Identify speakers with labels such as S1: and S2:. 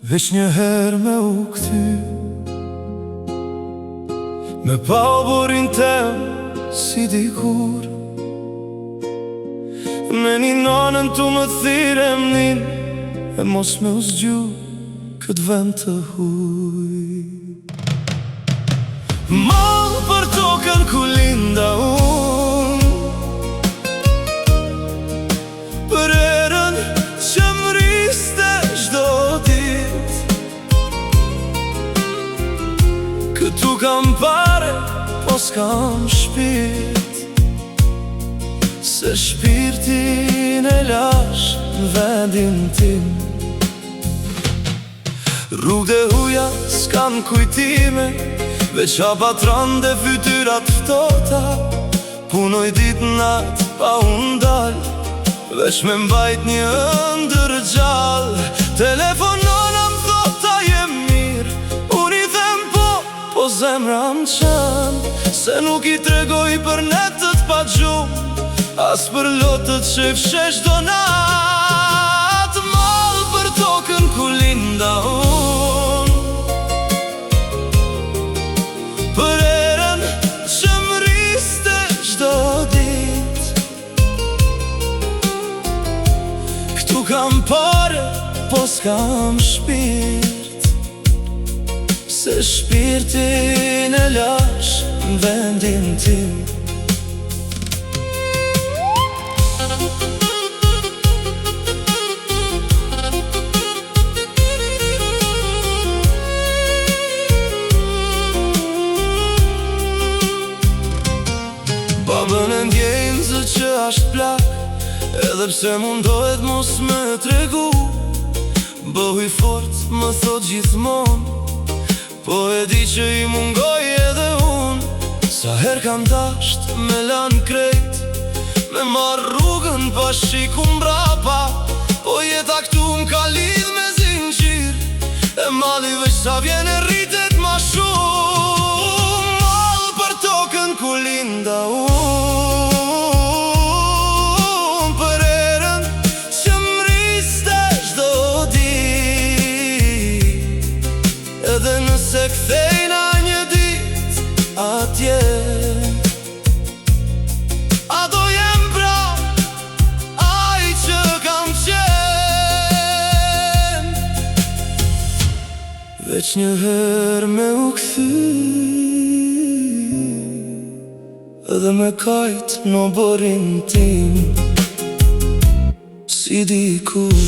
S1: Veç një herë me u kthy, me pa o burin tem si dikur, me një nanën tu më thirë emnin, e mos me u zgju këtë vend të huj. Malë për tokën ku linda unë, për erën që më riste çdo dit. Këtu kam pare, po s'kam shpirt, se shpirtin e lash në vendin tim. Rrugë dhe huja s'kan kujtime, veç apatran dhe fytyrat ftohta. Punoj dit nat pa unë dal, veç me mbajt një ëndër gjall. Telefonona m'thota jem mirë, unë i them po zemra m'qan, se nuk i tregoj për netët pa gjumë, as për lotët që i fshesh do nat. Malë për tokën ku linda unë, për erën që më riste çdo dit. Këtu kam pare, po s'kam shpirt, se shpirtin e lash në vendin tim. Babën e ndjejnë zë që ashtë plak, edhe pse mundohet mos me tregu. Bëhuj fort më thot gjithmon, po e di që i mungoj edhe unë. Sa her kam dasht me lan krejt, me marr rrugën pa shiku mbrapa, po jeta këtu m'ka lidh me zinxhir, e mali veç sa vjen e rritet ma shumë. Malë për tokën ku linda unë, për erën që më riste çdo dit, edhe nëse kthejna një dit atje, a do jem pra aj që kam qen. Veç një herë me u kthy, edhe me kajt në borin tim, si dikur.